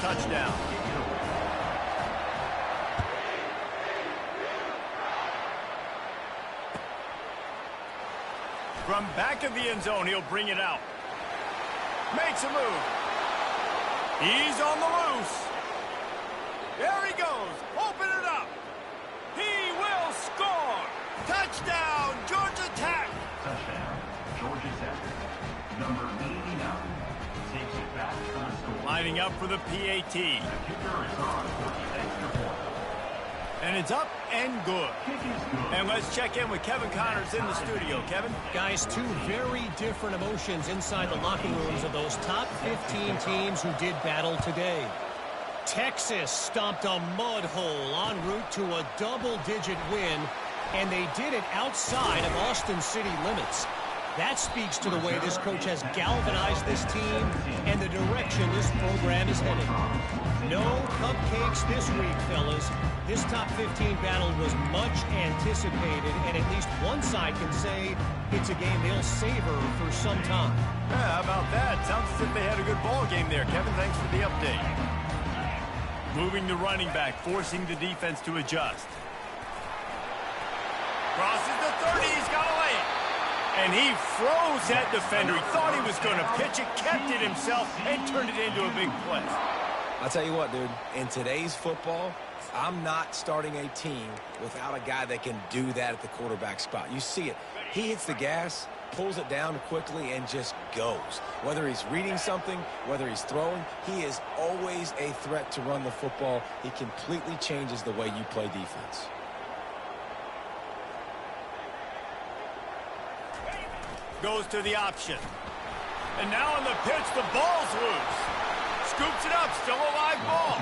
touchdown. From back of the end zone, he'll bring it out. Makes a move. He's on the loose. There he goes. Open it up. He will score. Touchdown, Georgia Tech. Touchdown, Georgia Tech. Number 89 takes it back for the score. Lining up for the PAT. The kicker is on for the extra point. And it's up and good. And let's check in with Kevin Connors in the studio. Kevin? Guys, two very different emotions inside the locker rooms of those top 15 teams who did battle today. Texas stomped a mud hole en route to a double-digit win, and they did it outside of Austin city limits. That speaks to the way this coach has galvanized this team and the direction this program is headed. No cupcakes this week, fellas. This top 15 battle was much anticipated, and at least one side can say it's a game they'll savor for some time. Yeah, how about that? Sounds as if they had a good ball game there. Kevin, thanks for the update. Moving the running back, forcing the defense to adjust. Crosses the 30, he's got to lay it. And he froze that defender. He thought he was going to pitch it, kept it himself, and turned it into a big play. I'll tell you what, dude, in today's football, I'm not starting a team without a guy that can do that at the quarterback spot. You see it. He hits the gas, pulls it down quickly, and just goes. Whether he's reading something, whether he's throwing, he is always a threat to run the football. He completely changes the way you play defense. Goes to the option. And now on the pitch, the ball's loose. Scoops it up, still a live ball.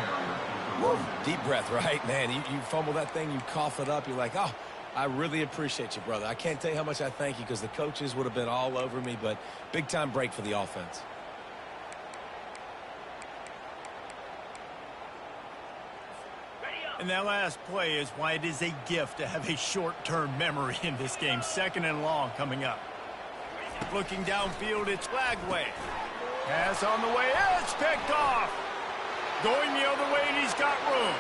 Woo. Deep breath, right? Man, you fumble that thing, you cough it up, you're like, oh, I really appreciate you, brother. I can't tell you how much I thank you because the coaches would have been all over me, but big-time break for the offense. And that last play is why it is a gift to have a short-term memory in this game. Second and long coming up. Looking downfield, it's Flagway. Pass on the way, it's picked off. Going the other way, and he's got room.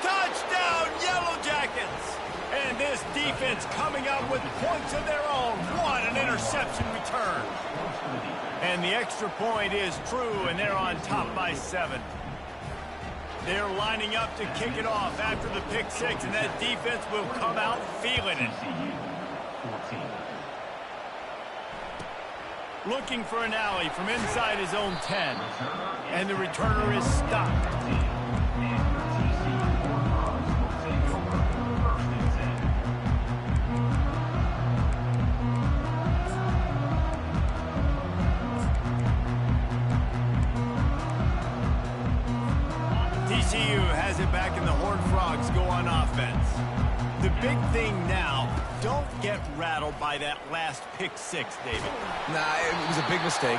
Touchdown, Yellow Jackets! And this defense coming up with points of their own. What an interception return. And the extra point is true, and they're on top by 7. They're lining up to kick it off after the pick six, and that defense will come out feeling it. Looking for an alley from inside his own 10. And the returner is stopped. TCU has it back, and the Horned Frogs go on offense. The big thing now, don't get rattled by that last pick six, David. Nah, it was a big mistake.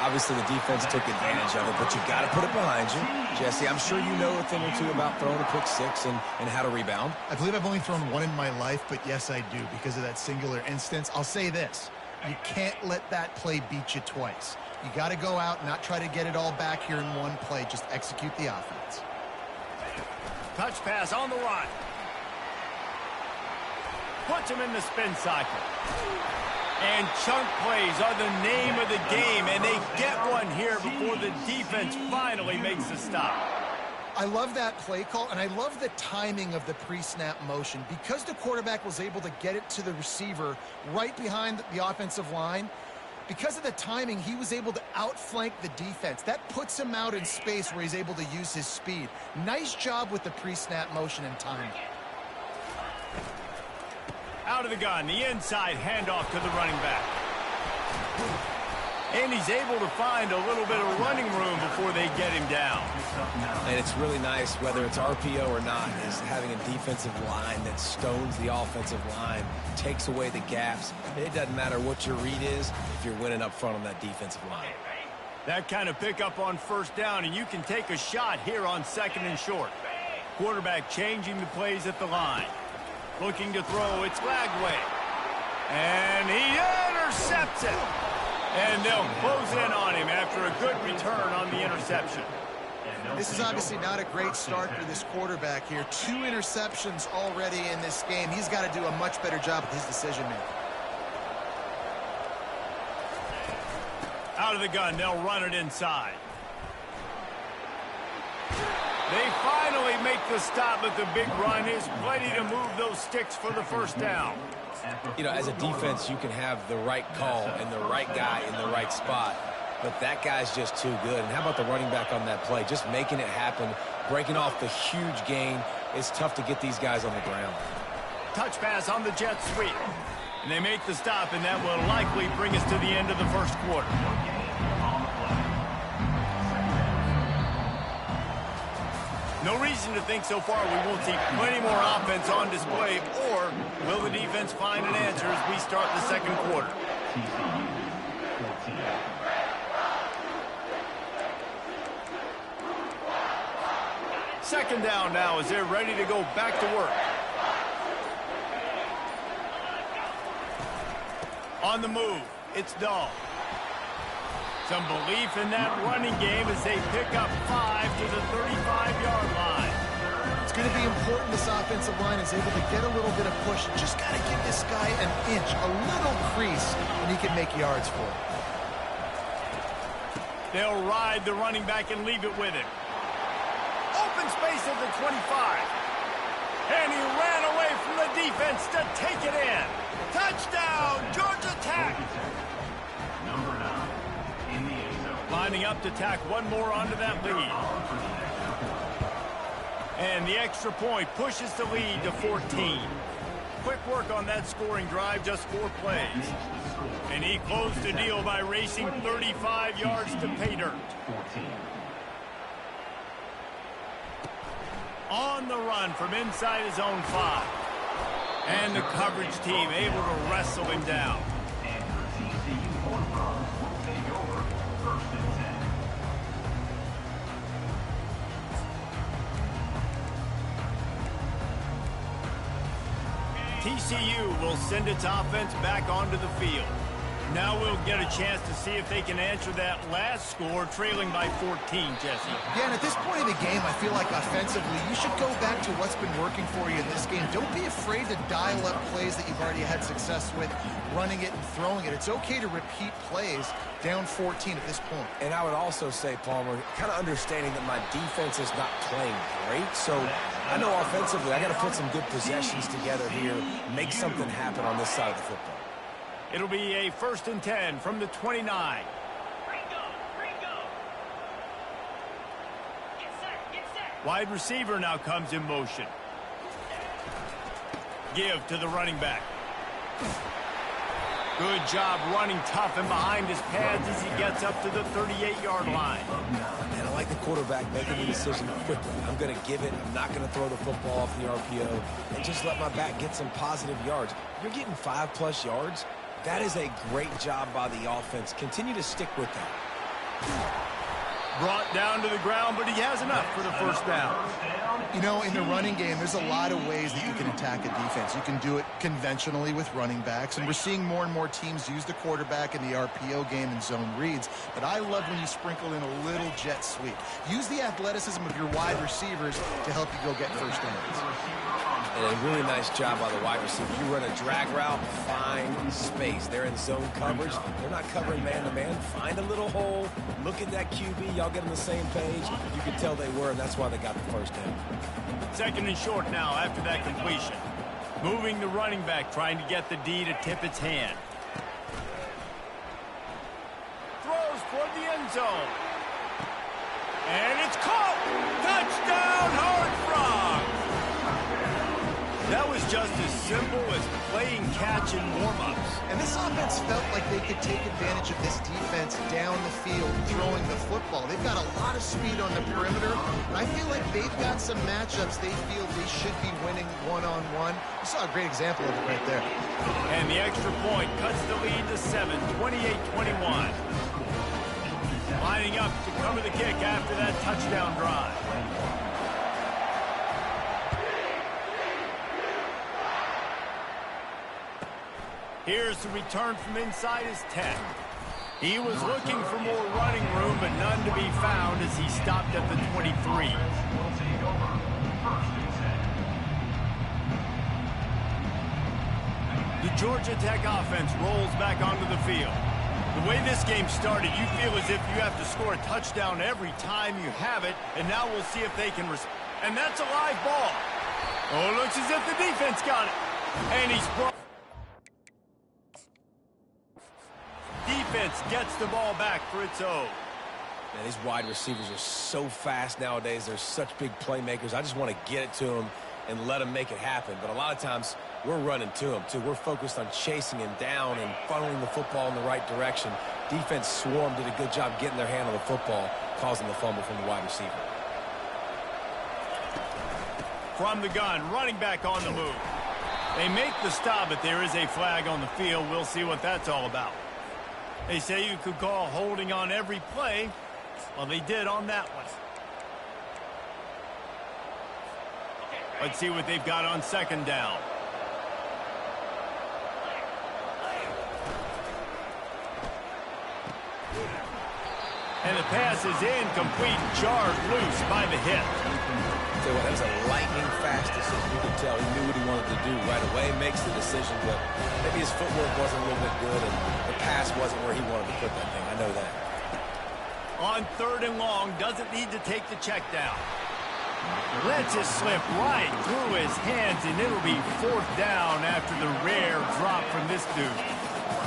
Obviously, the defense took advantage of it, but you got to put it behind you. Jesse, I'm sure you know a thing or two about throwing a pick six and how to rebound. I believe I've only thrown one in my life, but yes, I do because of that singular instance. I'll say this. You can't let that play beat you twice. You got to go out and not try to get it all back here in one play. Just execute the offense. Touch pass on the line. Puts him in the spin cycle. And chunk plays are the name of the game, and they get one here before the defense finally makes the stop. I love that play call, and I love the timing of the pre-snap motion. Because the quarterback was able to get it to the receiver right behind the offensive line, because of the timing, he was able to outflank the defense. That puts him out in space where he's able to use his speed. Nice job with the pre-snap motion and timing. Out of the gun, the inside handoff to the running back. And he's able to find a little bit of running room before they get him down. And it's really nice, whether it's RPO or not, is having a defensive line that stones the offensive line, takes away the gaps. It doesn't matter what your read is if you're winning up front on that defensive line. That kind of pickup on first down, and you can take a shot here on second and short. Quarterback changing the plays at the line. Looking to throw, it's Flagway. And he intercepts it. And they'll close in on him after a good return on the interception. This is obviously not a great start for this quarterback here. 2 interceptions already in this game. He's got to do a much better job with his decision-making. Out of the gun, they'll run it inside. They finally make the stop, but the big run is plenty to move those sticks for the first down. You know, as a defense, you can have the right call and the right guy in the right spot, but that guy's just too good. And how about the running back on that play? Just making it happen, breaking off the huge gain. It's tough to get these guys on the ground. Touch pass on the jet sweep. And they make the stop, and that will likely bring us to the end of the first quarter. No reason to think so far we won't see plenty more offense on display, or will the defense find an answer as we start the second quarter? Second down now as they're ready to go back to work. On the move, it's Dahl. Some belief in that running game as they pick up 5 to the 35-yard line. It's going to be important this offensive line is able to get a little bit of push. Just got to give this guy an inch, a little crease, and he can make yards for it. They'll ride the running back and leave it with him. Open space at the 25. And he ran away from the defense to take it in. Touchdown, Georgia Tech. Number 9 in the end zone. Lining up to tack one more onto that lead. And the extra point pushes the lead to 14. Quick work on that scoring drive, just 4 plays. And he closed the deal by racing 35 yards to pay dirt. 14. On the run from inside his own 5. And the coverage team able to wrestle him down. And for TCU, Yr4 will take over 1st and 10. TCU will send its offense back onto the field. Now we'll get a chance to see if they can answer that last score, trailing by 14, Jesse. Yeah, and at this point of the game, I feel like offensively, you should go back to what's been working for you in this game. Don't be afraid to dial up plays that you've already had success with, running it and throwing it. It's okay to repeat plays down 14 at this point. And I would also say, Palmer, kind of understanding that my defense is not playing great, so I know offensively I got to put some good possessions together here, make something happen on this side of the football. It'll be a 1st and 10 from the 29. Wide receiver now comes in motion. Give to the running back. Good job running tough and behind his pads as he gets up to the 38-yard line. And I like the quarterback making the decision quickly. I'm going to give it. I'm not going to throw the football off the RPO and just let my back get some positive yards. You're getting 5+ yards. That is a great job by the offense. Continue to stick with that. Brought down to the ground, but he has enough for the first down. You know, in the running game, there's a lot of ways that you can attack a defense. You can do it conventionally with running backs, and we're seeing more and more teams use the quarterback in the RPO game and zone reads, but I love when you sprinkle in a little jet sweep. Use the athleticism of your wide receivers to help you go get first downs. And a really nice job by the wide receiver. You run a drag route, find space. They're in zone coverage. They're not covering man-to-man. Find a little hole. Look at that QB. Y'all get on the same page. You can tell they were, and that's why they got the first down. 2nd and short now after that completion. Moving the running back, trying to get the D to tip its hand. Throws toward the end zone. And it's caught! Touchdown, Yr4! That was just as simple as playing catch in warm-ups. And this offense felt like they could take advantage of this defense down the field, throwing the football. They've got a lot of speed on the perimeter, and I feel like they've got some matchups they feel they should be winning one-on-one. You saw a great example of it right there. And the extra point cuts the lead to 7, 28-21. Lining up to cover the kick after that touchdown drive. Here's the return from inside his 10. He was looking for more running room, but none to be found as he stopped at the 23. Will take over. First and 10. The Georgia Tech offense rolls back onto the field. The way this game started, you feel as if you have to score a touchdown every time you have it, and now we'll see if they can and that's a live ball. Oh, it looks as if the defense got it. And he's brought. Defense gets the ball back for its own. Man, these wide receivers are so fast nowadays. They're such big playmakers. I just want to get it to them and let them make it happen. But a lot of times, we're running to them, too. We're focused on chasing him down and funneling the football in the right direction. Defense swarm did a good job getting their hand on the football, causing the fumble from the wide receiver. From the gun, running back on the move. They make the stop, but there is a flag on the field. We'll see what that's all about. They say you could call holding on every play. Well, they did on that one. Let's see what they've got on second down. And the pass is incomplete, jarred loose by the hit. So that was a lightning-fast decision. You could tell he knew what he wanted to do right away, makes the decision, but maybe his footwork wasn't a little bit good, and the pass wasn't where he wanted to put that thing. I know that. On third and long, doesn't need to take the check down. Lets it slip right through his hands, and it'll be fourth down after the rare drop from this dude.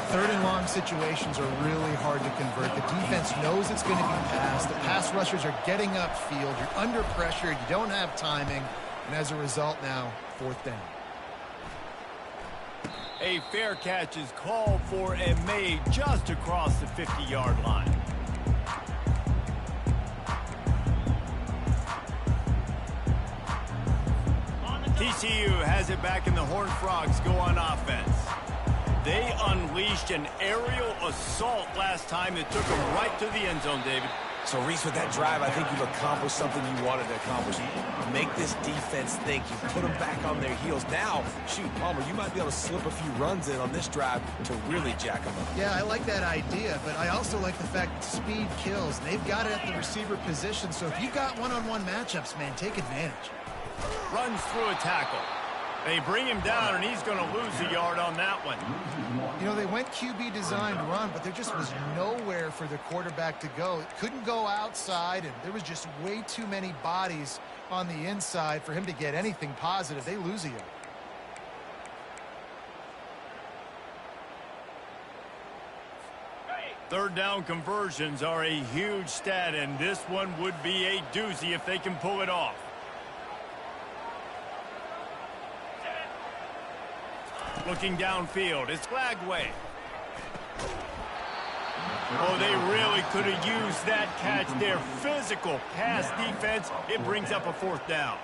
Third and long situations are really hard to convert. The defense knows it's going to be passed. The pass rushers are getting upfield. You're under pressure. You don't have timing. And as a result now, fourth down. A fair catch is called for and made just across the 50-yard line. TCU has it back, and the Horned Frogs go on offense. They unleashed an aerial assault last time that took them right to the end zone, David. So, Reese, with that drive, I think you've accomplished something you wanted to accomplish. Make this defense think. You put them back on their heels. Now, shoot, Palmer, you might be able to slip a few runs in on this drive to really jack them up. Yeah, I like that idea, but I also like the fact that speed kills. They've got it at the receiver position, so if you've got one-on-one matchups, man, take advantage. Runs through a tackle. They bring him down, and he's going to lose a yard on that one. You know, they went QB designed run, but there just was nowhere for the quarterback to go. Couldn't go outside, and there was just way too many bodies on the inside for him to get anything positive. They lose a yard. Third down conversions are a huge stat, and this one would be a doozy if they can pull it off. Looking downfield, it's Lagway. Oh, they really could have used that catch there. Physical pass defense. It brings up a fourth down.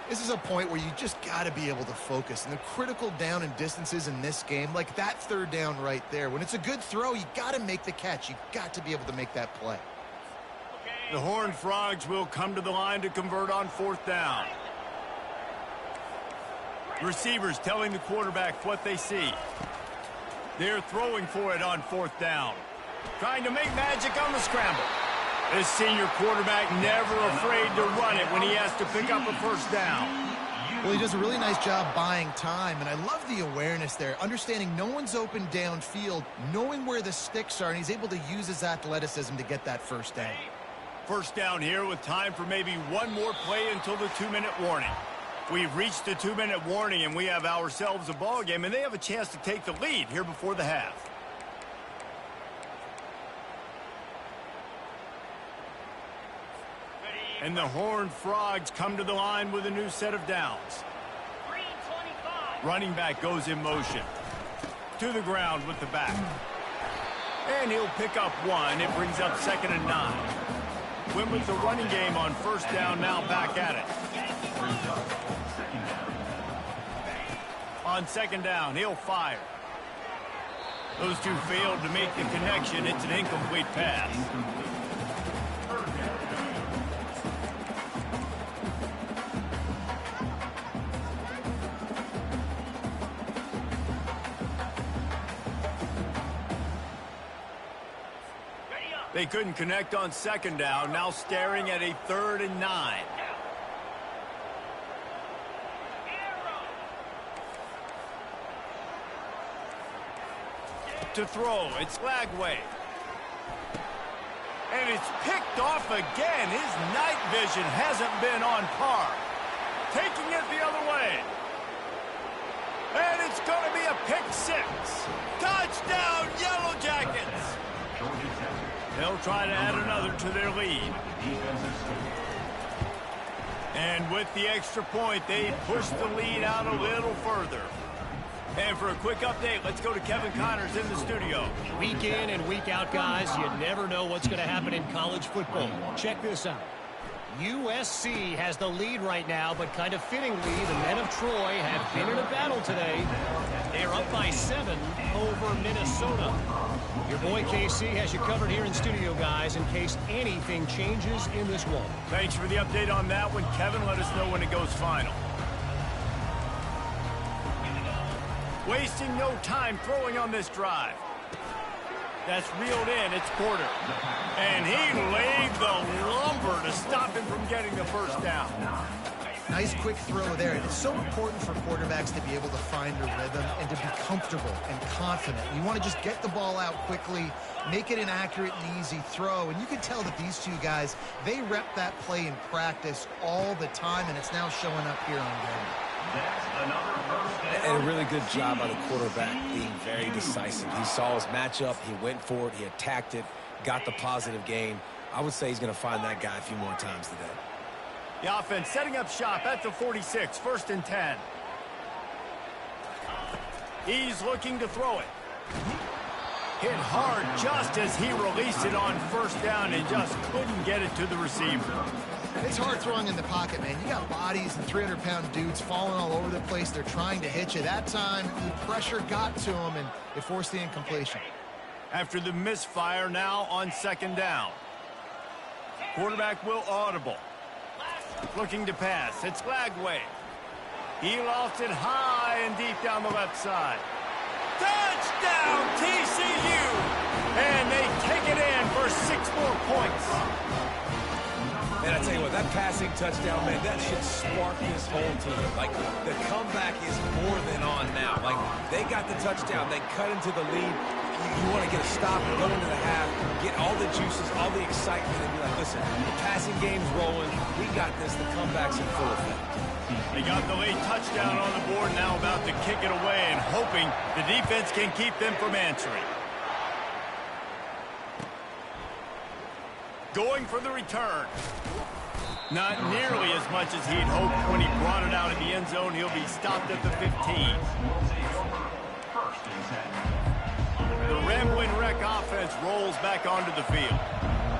This is a point where you just got to be able to focus. And the critical down and distances in this game, like that third down right there, when it's a good throw, you got to make the catch. You got to be able to make that play. The Horned Frogs will come to the line to convert on fourth down. Receivers telling the quarterback what they see. They're throwing for it on fourth down. Trying to make magic on the scramble. This senior quarterback never afraid to run it when he has to pick up a first down. Well, he does a really nice job buying time, and I love the awareness there, understanding no one's open downfield, knowing where the sticks are, and he's able to use his athleticism to get that first down. First down here with time for maybe one more play until the 2-minute warning. We've reached the 2-minute warning, and we have ourselves a ball game, and they have a chance to take the lead here before the half. And the Horned Frogs come to the line with a new set of downs. Running back goes in motion. To the ground with the back. And he'll pick up one. It brings up 2nd and 9. Went with the running game on first down, now back at it. On second down, he'll fire. Those two failed to make the connection. It's an incomplete pass. They couldn't connect on second down, now staring at a 3rd and 9. To throw, it's Lagway. And it's picked off again. His night vision hasn't been on par. Taking it the other way. And it's going to be a pick 6. Touchdown, Yellow Jackets. They'll try to add another to their lead. And with the extra point, they push the lead out a little further. And for a quick update, let's go to Kevin Connors in the studio. Week in and week out, guys, you never know what's going to happen in college football. Check this out. USC has the lead right now, but kind of fittingly, the men of Troy have been in a battle today. They're up by 7 over Minnesota. Your boy KC has you covered here in studio, guys, in case anything changes in this one. Thanks for the update on that one, Kevin. Let us know when it goes final. Wasting no time throwing on this drive. That's reeled in. It's Porter. And he laid the lumber to stop him from getting the first down. Nice quick throw there. And it's so important for quarterbacks to be able to find a rhythm and to be comfortable and confident. You want to just get the ball out quickly, make it an accurate and easy throw. And you can tell that these two guys, they rep that play in practice all the time, and it's now showing up here on game. And a really good job by the quarterback being very decisive. He saw his matchup, he went for it, he attacked it, got the positive gain. I would say he's going to find that guy a few more times today. The offense setting up shop at the 46, 1st and 10. He's looking to throw it. Hit hard just as he released it on 1st down and just couldn't get it to the receiver. It's hard throwing in the pocket, man. You got bodies and 300-pound dudes falling all over the place. They're trying to hit you. That time, the pressure got to him, and it forced the incompletion. After the misfire, now on 2nd down. Quarterback will audible. Looking to pass. It's Lagway. He lost it high and deep down the left side. Touchdown, TCU! And they take it in for 6 more points. And I tell you what, that passing touchdown, man, that should spark this whole team. Like, the comeback is more than on now. Like, they got the touchdown. They cut into the lead. You want to get a stop and go into the half, get all the juices, all the excitement, and be like, listen, the passing game's rolling. We got this. The comeback's in full effect. They got the late touchdown on the board, now about to kick it away and hoping the defense can keep them from answering. Going for the return. Not nearly as much as he'd hoped when he brought it out of the end zone. He'll be stopped at the 15. The Rambling Wreck offense rolls back onto the field.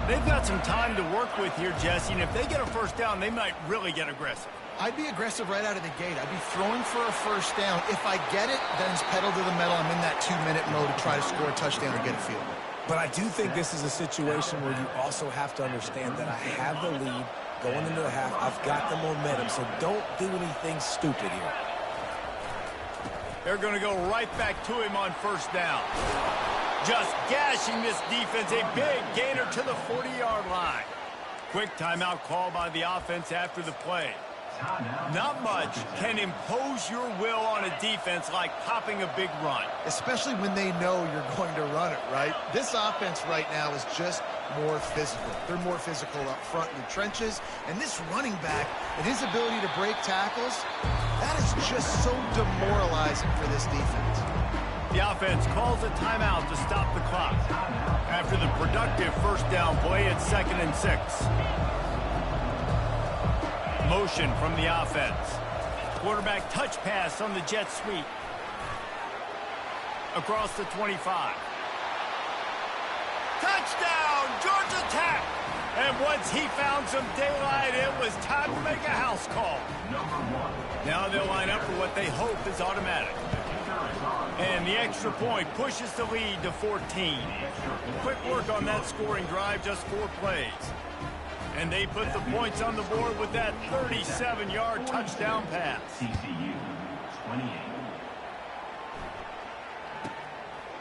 They've got some time to work with here, Jesse, and if they get a 1st down, they might really get aggressive. I'd be aggressive right out of the gate. I'd be throwing for a 1st down. If I get it, then it's pedal to the metal. I'm in that 2-minute mode to try to score a touchdown or get a field goal. But I do think this is a situation where you also have to understand that I have the lead going into the half. I've got the momentum, so don't do anything stupid here. They're going to go right back to him on 1st down. Just gashing this defense, a big gainer to the 40-yard line. Quick timeout call by the offense after the play. Not much can impose your will on a defense like popping a big run. Especially when they know you're going to run it, right? This offense right now is just more physical. They're more physical up front in the trenches. And this running back and his ability to break tackles, that is just so demoralizing for this defense. The offense calls a timeout to stop the clock. After the productive 1st down play, it's 2nd and 6. Motion from the offense. Quarterback touch pass on the jet sweep. Across the 25. Touchdown, Georgia Tech! And once he found some daylight, it was time to make a house call. Now they'll line up for what they hope is automatic. And the extra point pushes the lead to 14. Quick work on that scoring drive, just 4 plays. And they put the points on the board with that 37-yard touchdown pass. TCU 28.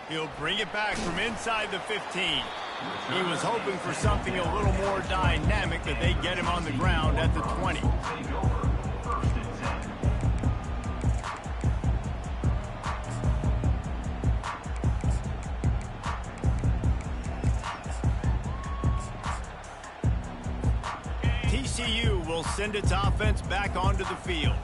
He'll bring it back from inside the 15. He was hoping for something a little more dynamic, that they get him on the ground at the 20. TCU will send its offense back onto the field.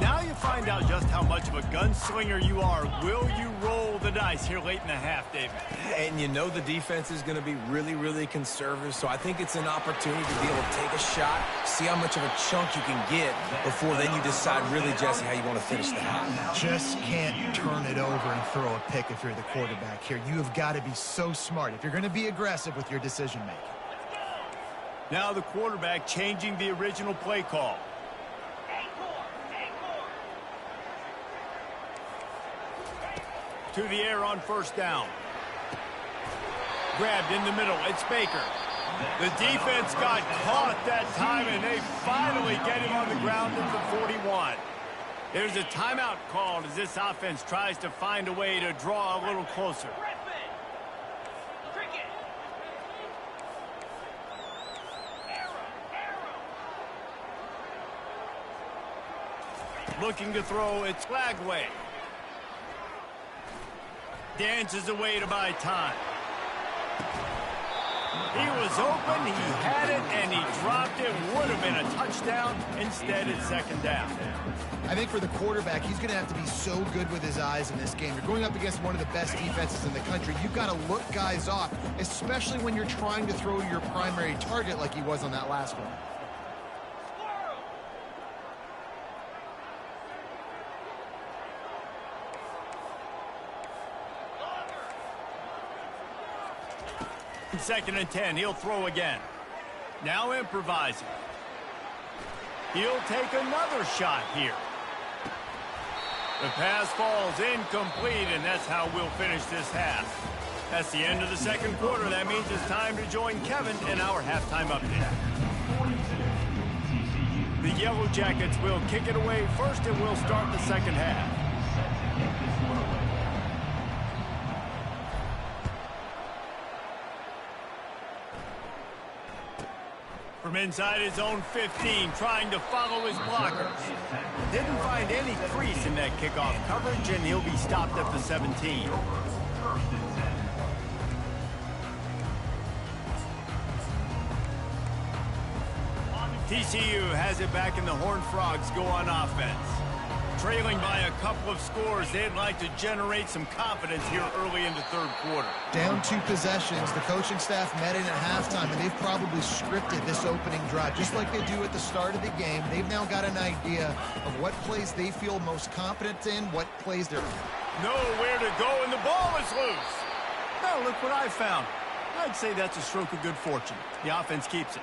Now you find out just how much of a gunslinger you are. Will you roll the dice here late in the half, David? And you know the defense is going to be really, really conservative, so I think it's an opportunity to be able to take a shot, see how much of a chunk you can get before then you decide really, Jesse, how you want to finish the half. Just can't turn it over and throw a pick if you're the quarterback here. You have got to be so smart if you're going to be aggressive with your decision-making. Now the quarterback changing the original play call. To the air on first down. Grabbed in the middle. It's Baker. The defense got caught that time, and they finally get him on the ground at the 41. There's a timeout called as this offense tries to find a way to draw a little closer. Looking to throw, it's Flagway. Dances away to buy time. He was open, he had it, and he dropped it. Would have been a touchdown. Instead, it's second down. I think for the quarterback, he's going to have to be so good with his eyes in this game. You're going up against one of the best defenses in the country. You've got to look guys off, especially when you're trying to throw your primary target like he was on that last one. Second and 10, he'll throw again. Now improvising. He'll take another shot here. The pass falls incomplete, and that's how we'll finish this half. That's the end of the second quarter. That means it's time to join Kevin in our halftime update. The Yellow Jackets will kick it away first, and we'll start the second half. From inside his own 15, trying to follow his blockers. Didn't find any crease in that kickoff coverage, and he'll be stopped at the 17. TCU has it back, and the Horned Frogs go on offense. Trailing by a couple of scores, they'd like to generate some confidence here early in the third quarter. Down 2 possessions, the coaching staff met in at halftime, and they've probably scripted this opening drive, just like they do at the start of the game. They've now got an idea of what plays they feel most confident in, what plays they're nowhere to go, and the ball is loose. Well, look what I found. I'd say that's a stroke of good fortune. The offense keeps it.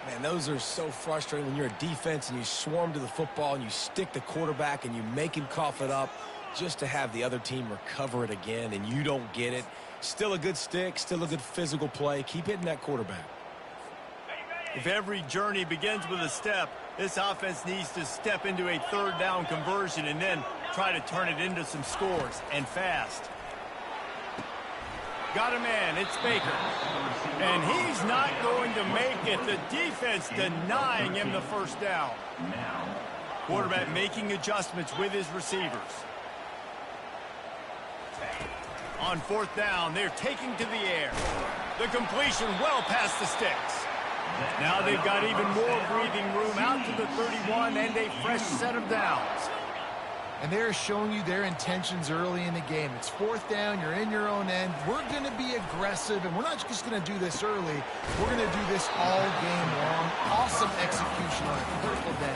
Man, those are so frustrating when you're a defense and you swarm to the football and you stick the quarterback and you make him cough it up just to have the other team recover it again and you don't get it. Still a good stick, still a good physical play. Keep hitting that quarterback. If every journey begins with a step, this offense needs to step into a third down conversion and then try to turn it into some scores, and fast. Got a man, it's Baker. And he's not going to make it. The defense denying him the first down. Quarterback making adjustments with his receivers. On fourth down, they're taking to the air. The completion well past the sticks. Now they've got even more breathing room out to the 31 and a fresh set of downs. And they're showing you their intentions early in the game. It's fourth down, you're in your own end. We're going to be aggressive, and we're not just going to do this early. We're going to do this all game long. Awesome execution on a critical day.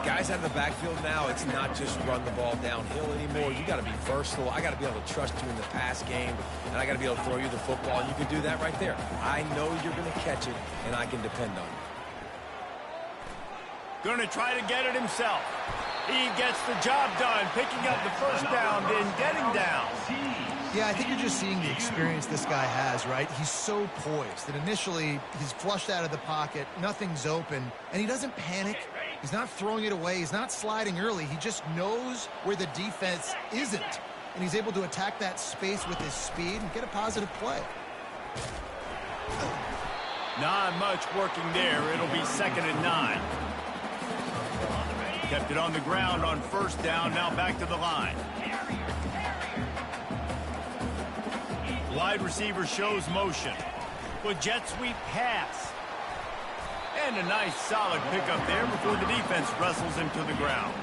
Guys out of the backfield now, it's not just run the ball downhill anymore. You got to be versatile. I got to be able to trust you in the pass game, and I got to be able to throw you the football, and you can do that right there. I know you're going to catch it, and I can depend on you. Going to try to get it himself. He gets the job done, picking up the first down, then getting down. Yeah, I think you're just seeing the experience this guy has, right? He's so poised that initially he's flushed out of the pocket, nothing's open, and he doesn't panic. He's not throwing it away. He's not sliding early. He just knows where the defense isn't, and he's able to attack that space with his speed and get a positive play. Not much working there. It'll be 2nd and 9. Kept it on the ground on 1st down. Now back to the line. Wide receiver shows motion. With jet sweep pass. And a nice solid pickup there before the defense wrestles him to the ground.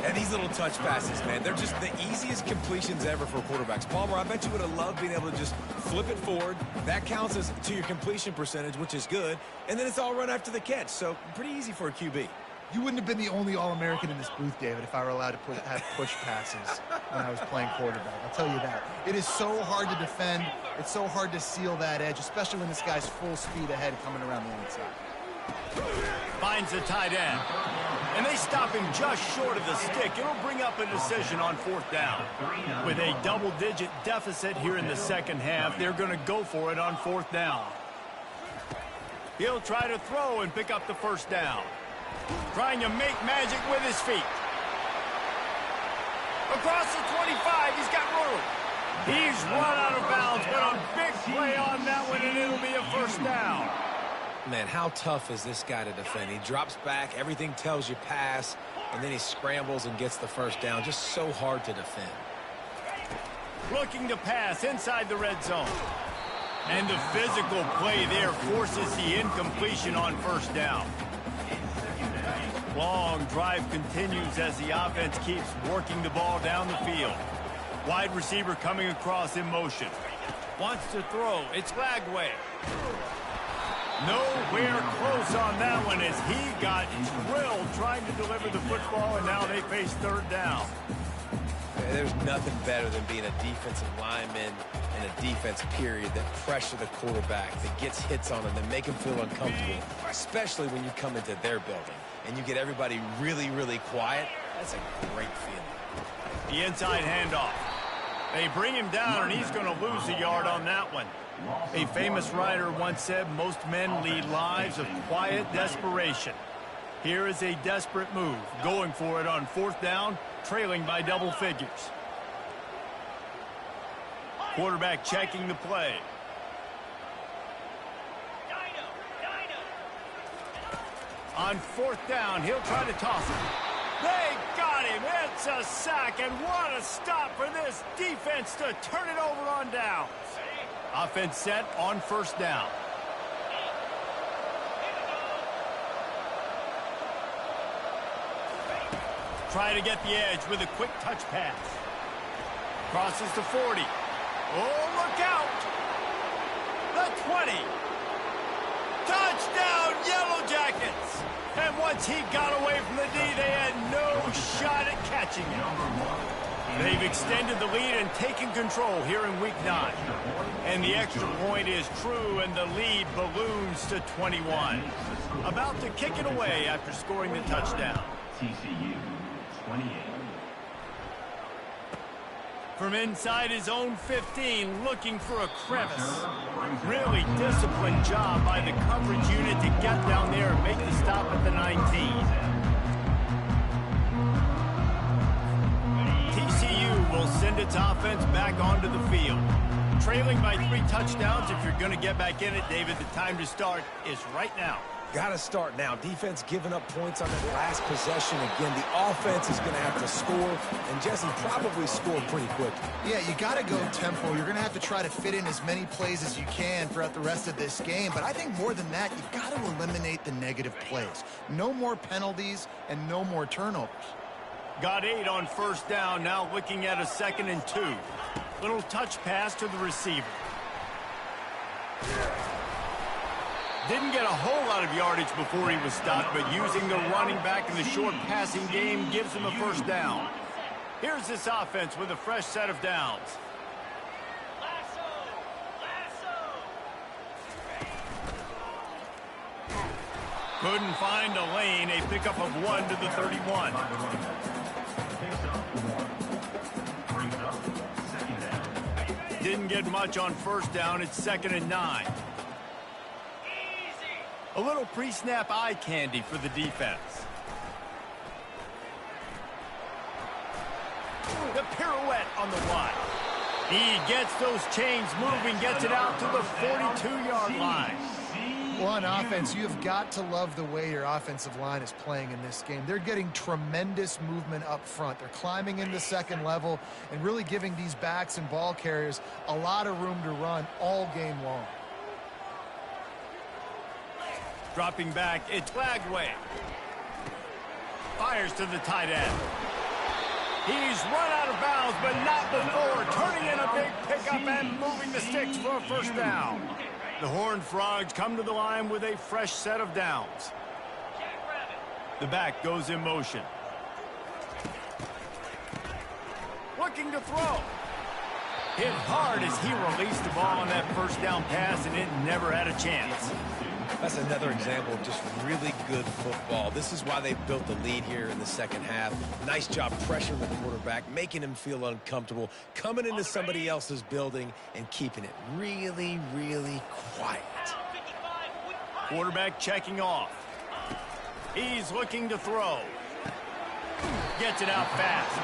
And these little touch passes, man, they're just the easiest completions ever for quarterbacks. Palmer, I bet you would have loved being able to just flip it forward. That counts as to your completion percentage, which is good. And then it's all run after the catch. So pretty easy for a QB. You wouldn't have been the only All-American in this booth, David, if I were allowed to have push passes when I was playing quarterback. I'll tell you that. It is so hard to defend. It's so hard to seal that edge, especially when this guy's full speed ahead coming around the outside. Finds the tight end. And they stop him just short of the stick. It'll bring up a decision on 4th down. With a double-digit deficit here in the 2nd half, they're going to go for it on 4th down. He'll try to throw and pick up the 1st down. Trying to make magic with his feet. Across the 25, he's got room. He's run out of bounds, but a big play on that one, and it'll be a 1st down. Man, how tough is this guy to defend? He drops back, everything tells you pass, and then he scrambles and gets the 1st down. Just so hard to defend. Looking to pass inside the red zone. And the physical play there forces the incompletion on 1st down. Long drive continues as the offense keeps working the ball down the field. Wide receiver coming across in motion. Wants to throw. It's Lagway. Nowhere close on that one as he got drilled trying to deliver the football, and now they face 3rd down. There's nothing better than being a defensive lineman and a defense period that pressure the quarterback, that gets hits on him, that make him feel uncomfortable, especially when you come into their building and you get everybody really, really quiet. That's a great feeling. The inside handoff. They bring him down, and he's going to lose a yard on that one. A famous writer once said, most men lead lives of quiet desperation. Here is a desperate move, going for it on 4th down, trailing by double figures. Quarterback checking the play. On 4th down, he'll try to toss it. They got him. It's a sack, and what a stop for this defense to turn it over on down. Offense set on 1st down. Try to get the edge with a quick touch pass. Crosses the 40. Oh, look out! The 20. Touchdown, Yellow Jackets! And once he got away from the D, they had no shot at catching him. They've extended the lead and taken control here in Week 9. And the extra point is true, and the lead balloons to 21. About to kick it away after scoring the touchdown. TCU, 28. From inside his own 15, looking for a crevice. Really disciplined job by the coverage unit to get down there and make the stop at the 19. TCU will send its offense back onto the field. Trailing by 3 touchdowns. If you're going to get back in it, David, the time to start is right now. Got to start now. Defense giving up points on that last possession. Again, the offense is going to have to score, and Jesse probably scored pretty quick. Yeah, you got to go tempo. You're going to have to try to fit in as many plays as you can throughout the rest of this game. But I think more than that, you've got to eliminate the negative plays. No more penalties and no more turnovers. Got 8 on 1st down. Now looking at a 2nd and 2. Little touch pass to the receiver. Didn't get a whole lot of yardage before he was stopped, but using the running back in the short passing game gives him a 1st down. Here's this offense with a fresh set of downs. Couldn't find a lane. A pickup of 1 to the 31. Didn't get much on 1st down. It's 2nd and 9. A little pre-snap eye candy for the defense. The pirouette on the Y. He gets those chains moving, gets it out to the 42-yard line. Well, on offense, you have got to love the way your offensive line is playing in this game. They're getting tremendous movement up front. They're climbing into second level and really giving these backs and ball carriers a lot of room to run all game long. Dropping back, it's Flagway. Fires to the tight end. He's run out of bounds, but not before turning in a big pickup and moving the sticks for a first down. The Horned Frogs come to the line with a fresh set of downs. The back goes in motion. Looking to throw. Hit hard as he released the ball on that first down pass, and it never had a chance. That's another example of just really good football. This is why they built the lead here in the second half. Nice job pressuring the quarterback, making him feel uncomfortable, coming into somebody else's building and keeping it really, really quiet. Quarterback checking off. He's looking to throw. Gets it out fast.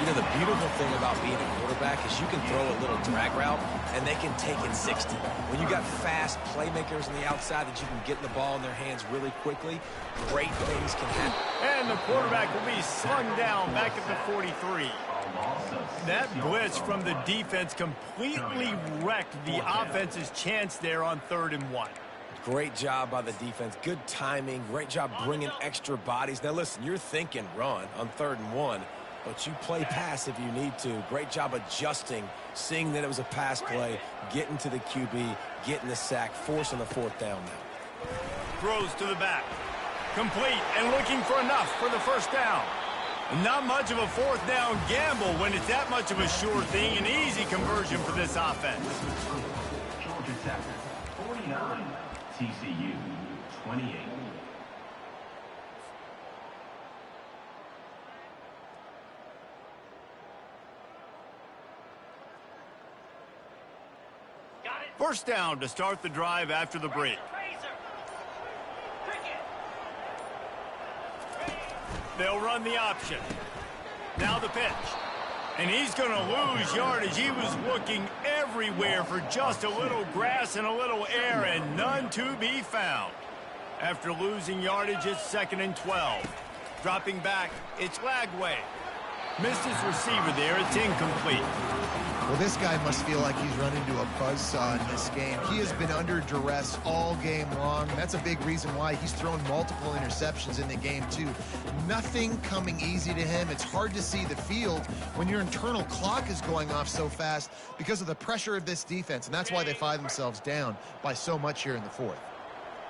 You know, the beautiful thing about being a quarterback is you can throw a little drag route and they can take it 60. When you got fast playmakers on the outside that you can get the ball in their hands really quickly, great things can happen. And the quarterback will be slung down back at the 43. That blitz from the defense completely wrecked the offense's chance there on 3rd and 1. Great job by the defense. Good timing. Great job bringing extra bodies. Now, listen, you're thinking run on 3rd and 1, but you play pass if you need to. Great job adjusting, seeing that it was a pass play, getting to the QB, getting the sack, forcing the 4th down now. Throws to the back. Complete and looking for enough for the first down. Not much of a 4th down gamble when it's that much of a sure thing. An easy conversion for this offense. Georgia Tech, 49. TCU, 28. First down to start the drive after the break. They'll run the option. Now the pitch. And he's going to lose yardage. He was looking everywhere for just a little grass and a little air, and none to be found. After losing yardage, it's 2nd and 12. Dropping back, it's Lagway. Missed his receiver there. It's incomplete. Well, this guy must feel like he's run into a buzzsaw in this game. He has been under duress all game long. That's a big reason why he's thrown multiple interceptions in the game, too. Nothing coming easy to him. It's hard to see the field when your internal clock is going off so fast because of the pressure of this defense, and that's why they find themselves down by so much here in the 4th.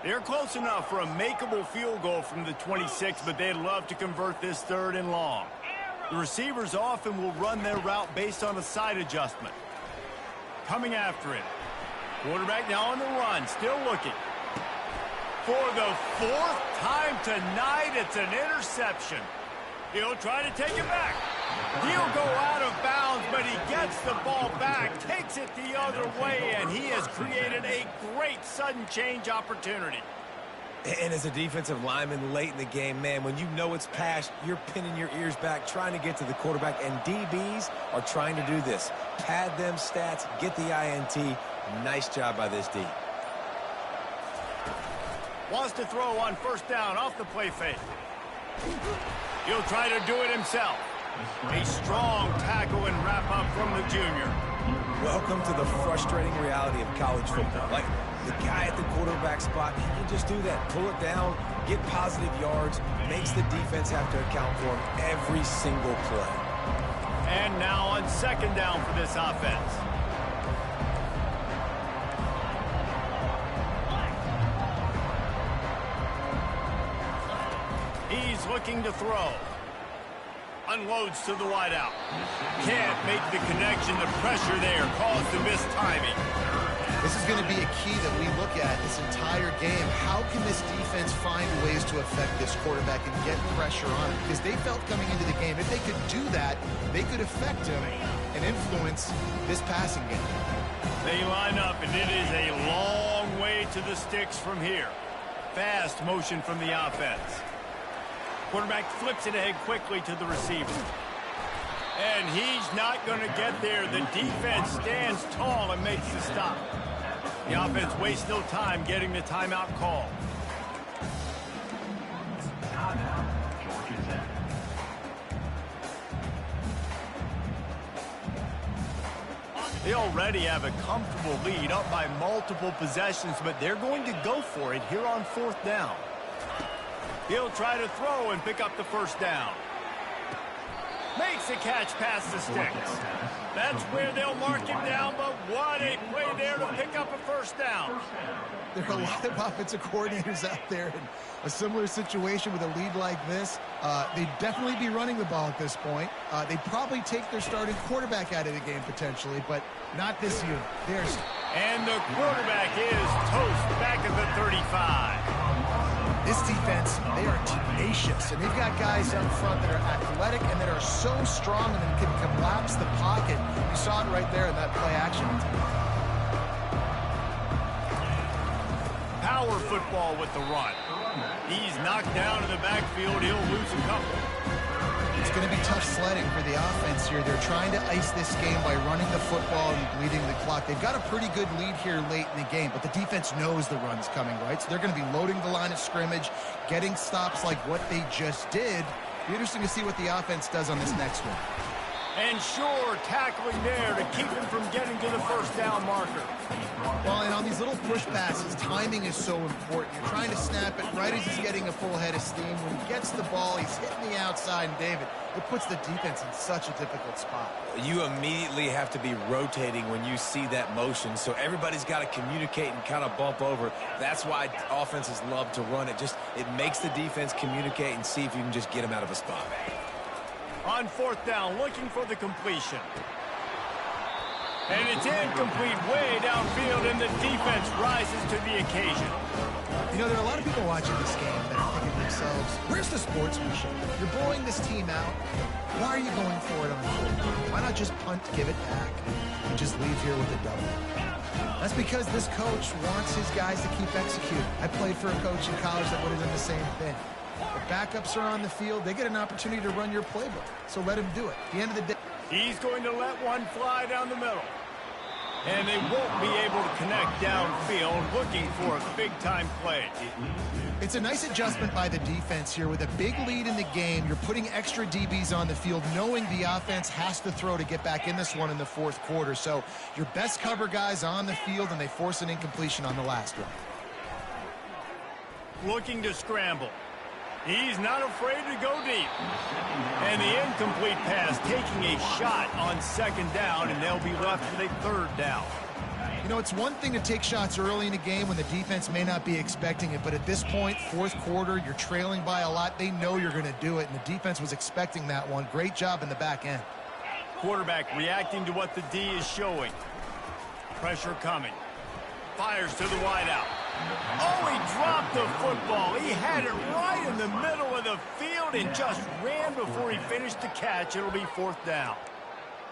They're close enough for a makeable field goal from the 26, but they'd love to convert this 3rd and long. The receivers often will run their route based on a side adjustment. Coming after it. Quarterback now on the run, still looking. For the 4th time tonight, it's an interception. He'll try to take it back. He'll go out of bounds, but he gets the ball back, takes it the other way, and he has created a great sudden change opportunity. And as a defensive lineman late in the game, man, when you know it's past, you're pinning your ears back, trying to get to the quarterback, and DBs are trying to do this. Pad them stats, get the INT. Nice job by this D. Wants to throw on first down off the play fake. He'll try to do it himself. A strong tackle and wrap up from the junior. Welcome to the frustrating reality of college football. Like, the guy at the quarterback spot, he can just do that. Pull it down, get positive yards, makes the defense have to account for him every single play. And now on 2nd down for this offense. He's looking to throw. Unloads to the wideout. Can't make the connection. The pressure there caused the missed timing. This is going to be a key that we look at this entire game. How can this defense find ways to affect this quarterback and get pressure on him? Because they felt coming into the game, if they could do that, they could affect him and influence this passing game. They line up, and it is a long way to the sticks from here. Fast motion from the offense. Quarterback flips it ahead quickly to the receiver. And he's not going to get there. The defense stands tall and makes the stop. The offense wastes no time getting the timeout call. They already have a comfortable lead up by multiple possessions, but they're going to go for it here on 4th down. He'll try to throw and pick up the first down. Makes a catch past the sticks. That's where they'll mark him down, but what a play there to pick up a first down. There are a lot of offensive coordinators out there in a similar situation with a lead like this. They'd definitely be running the ball at this point. They'd probably take their starting quarterback out of the game potentially, but not this unit. And the quarterback is toast back at the 35. This defense, they are tenacious, and they've got guys up front that are athletic and that are so strong and can collapse the pocket. You saw it right there in that play action. Power football with the run. He's knocked down in the backfield. He'll lose a couple. It's going to be tough sledding for the offense here. They're trying to ice this game by running the football and bleeding the clock. They've got a pretty good lead here late in the game, but the defense knows the run's coming, right? So they're going to be loading the line of scrimmage, getting stops like what they just did. Be interesting to see what the offense does on this next one. And sure, tackling there to keep him from getting to the first down marker. Well, and on these little push passes, timing is so important. You're trying to snap it right as he's getting a full head of steam. When he gets the ball, he's hitting the outside, and David, it puts the defense in such a difficult spot. You immediately have to be rotating when you see that motion, so everybody's got to communicate and kind of bump over. That's why offenses love to run it. It makes the defense communicate and see if you can just get them out of a spot. On 4th down, looking for the completion. And it's incomplete way downfield, and the defense rises to the occasion. You know, there are a lot of people watching this game that are thinking to themselves, where's the sportsmanship? You're blowing this team out. Why are you going for it on 4th down? Why not just punt, give it back, and just leave here with a double? That's because this coach wants his guys to keep executing. I played for a coach in college that would have done the same thing. The backups are on the field. They get an opportunity to run your playbook, so let him do it. At the end of the day, he's going to let one fly down the middle. And they won't be able to connect downfield, looking for a big-time play. it's a nice adjustment by the defense here. With a big lead in the game, you're putting extra DBs on the field, knowing the offense has to throw to get back in this one in the fourth quarter. So your best cover guys on the field, and they force an incompletion on the last one. Looking to scramble. He's not afraid to go deep. And the incomplete pass taking a shot on second down, and they'll be left with a third down. You know, it's one thing to take shots early in a game when the defense may not be expecting it, but at this point, fourth quarter, you're trailing by a lot. They know you're going to do it, and the defense was expecting that one. Great job in the back end. Quarterback reacting to what the D is showing. Pressure coming. Fires to the wideout. Oh, he dropped the football. He had it right in the middle of the field and just ran before he finished the catch. It'll be fourth down.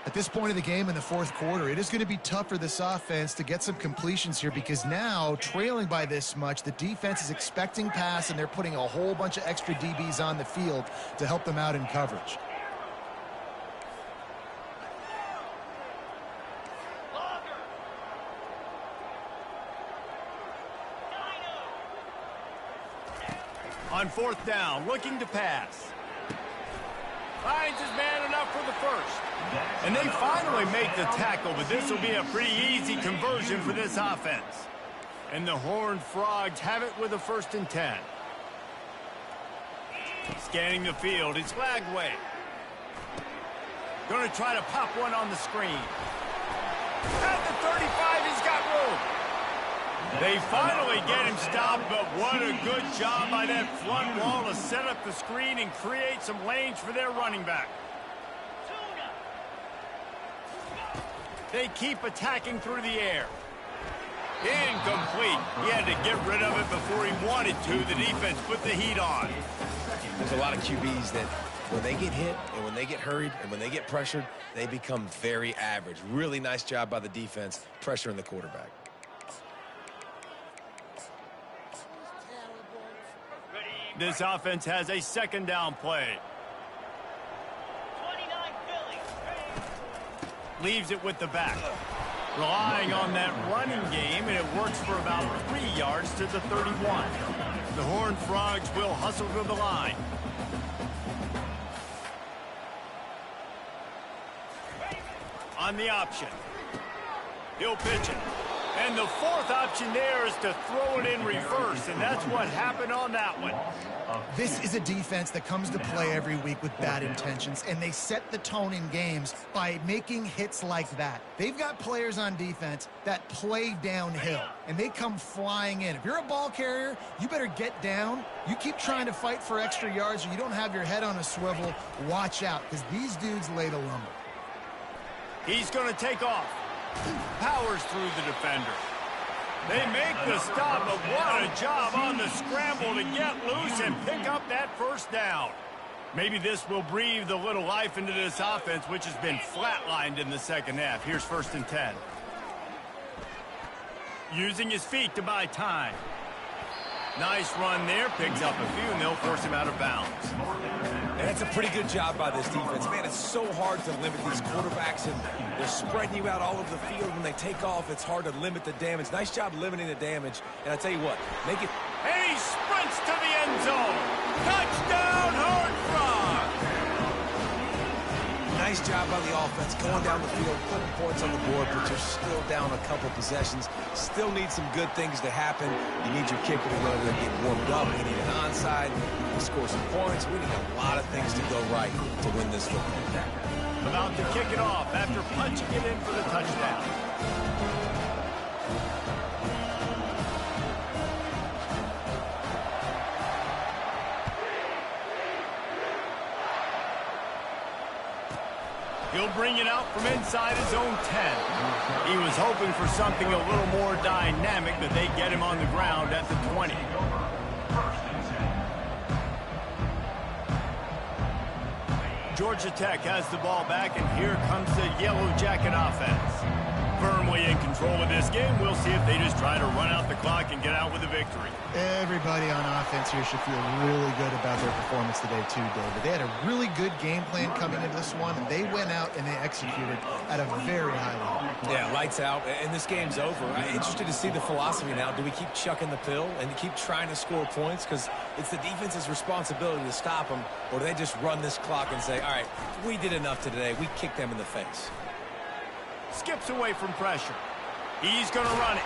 At this point of the game in the fourth quarter, it is going to be tough for this offense to get some completions here, because now, trailing by this much, the defense is expecting pass, and they're putting a whole bunch of extra DBs on the field to help them out in coverage. On fourth down, looking to pass. Finds his man enough for the first. And they finally make the tackle, but this will be a pretty easy conversion for this offense. And the Horned Frogs have it with a 1st and 10. Scanning the field, it's Lagway. Going to try to pop one on the screen. At the 35, he's got room. They finally get him stopped, but what a good job by that front wall to set up the screen and create some lanes for their running back. They keep attacking through the air. Incomplete. He had to get rid of it before he wanted to. The defense put the heat on. There's a lot of QBs that when they get hit and when they get hurried and when they get pressured, they become very average. Really nice job by the defense pressuring the quarterback. This offense has a 2nd down play. Leaves it with the back. Relying on that running game, and it works for about 3 yards to the 31. The Horned Frogs will hustle to the line. On the option. He'll pitch it. And the fourth option there is to throw it in reverse, and that's what happened on that one. This is a defense that comes to play every week with bad intentions, and they set the tone in games by making hits like that. They've got players on defense that play downhill, and they come flying in. If you're a ball carrier, you better get down. You keep trying to fight for extra yards, or you don't have your head on a swivel. Watch out, because these dudes lay the lumber. He's going to take off. Powers through the defender. They make the stop, but what a job on the scramble to get loose and pick up that first down. Maybe this will breathe a little life into this offense, which has been flatlined in the second half. Here's 1st and 10. Using his feet to buy time. Nice run there. Picks up a few, and they'll force him out of bounds. And that's a pretty good job by this defense. Man, it's so hard to limit these quarterbacks, and they're spreading you out all over the field. When they take off, it's hard to limit the damage. Nice job limiting the damage. And I tell you what, make it... And he sprints to the end zone. Touchdown, Horned Frogs! Nice job by the offense, going down the field, putting points on the board, but you're still down a couple possessions. Still need some good things to happen. You need your kicker to go there and get warmed up. We need an onside. We score some points. We need a lot of things to go right to win this football game. About to kick it off after punching it in for the touchdown. He'll bring it out from inside his own 10. He was hoping for something a little more dynamic, but they get him on the ground at the 20. Georgia Tech has the ball back, and here comes the Yellow Jacket offense. Firmly in control of this game. We'll see if they just try to run out the clock and get out with a victory. Everybody on offense here should feel really good about their performance today too, David. They had a really good game plan coming into this one, and they went out and they executed at a very high level. Yeah, lights out, and this game's over. I'm interested to see the philosophy now. Do we keep chucking the pill and keep trying to score points? Because it's the defense's responsibility to stop them, or do they just run this clock and say, all right, we did enough today. We kicked them in the face. Skips away from pressure. He's going to run it.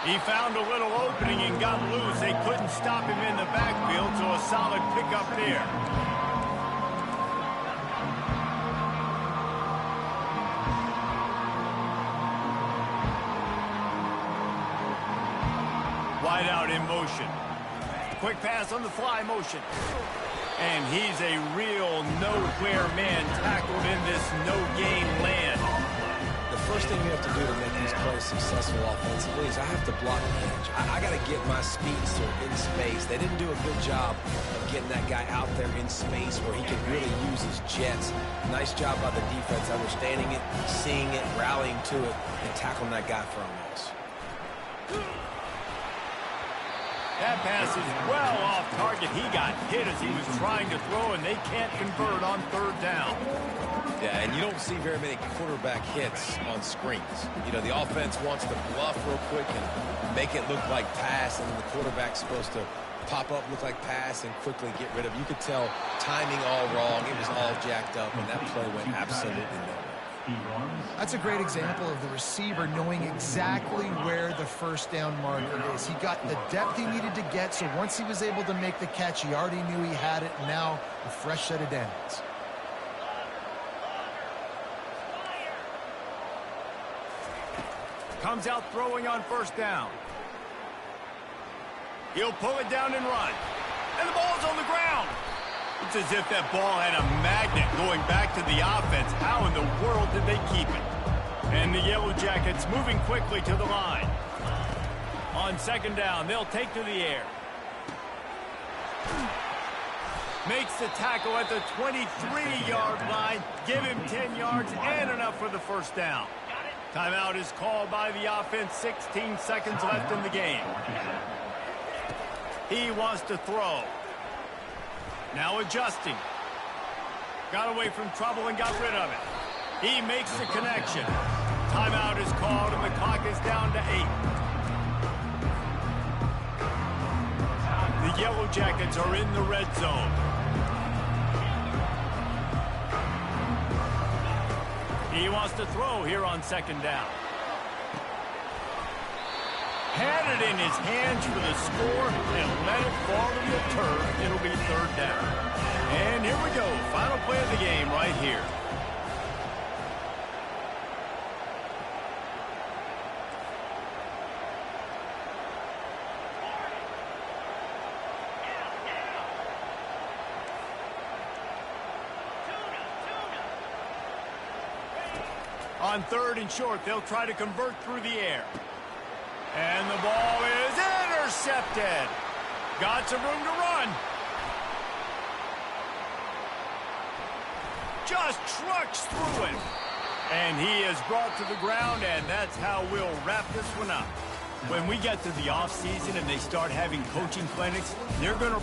He found a little opening and got loose. They couldn't stop him in the backfield, so a solid pickup there. Wide out in motion. Quick pass on the fly motion. And he's a real nowhere man tackled in this no-gain land. The first thing you have to do to make these plays successful offensively is I have to block the edge. I got to get my speedster in space. They didn't do a good job of getting that guy out there in space where he can really use his jets. Nice job by the defense understanding it, seeing it, rallying to it, and tackling that guy for a loss. That pass is well off target. He got hit as he was trying to throw, and they can't convert on 3rd down. Yeah, and you don't see very many quarterback hits on screens. You know, the offense wants to bluff real quick and make it look like pass, and then the quarterback's supposed to pop up, look like pass, and quickly get rid of it. You could tell timing all wrong. It was all jacked up, and that play went absolutely nowhere. That's a great example of the receiver knowing exactly where the 1st down marker is. He got the depth he needed to get, so once he was able to make the catch, he already knew he had it, and now a fresh set of downs. Comes out throwing on 1st down. He'll pull it down and run. And the ball's on the ground. It's as if that ball had a magnet going back to the offense. How in the world did they keep it? And the Yellow Jackets moving quickly to the line. On 2nd down, they'll take to the air. Makes the tackle at the 23-yard line. Give him 10 yards and enough for the 1st down. Timeout is called by the offense. 16 seconds left in the game. He wants to throw. Now adjusting. Got away from trouble and got rid of it. He makes the connection. Timeout is called, and the clock is down to 8. The Yellow Jackets are in the red zone. He wants to throw here on second down. Had it in his hands for the score and let it fall to the turf. It'll be third down. And here we go. Final play of the game right here. On third and short, they'll try to convert through the air. And the ball is intercepted. Got some room to run. Just trucks through it. And he is brought to the ground, and that's how we'll wrap this one up. When we get to the offseason and they start having coaching clinics, they're going to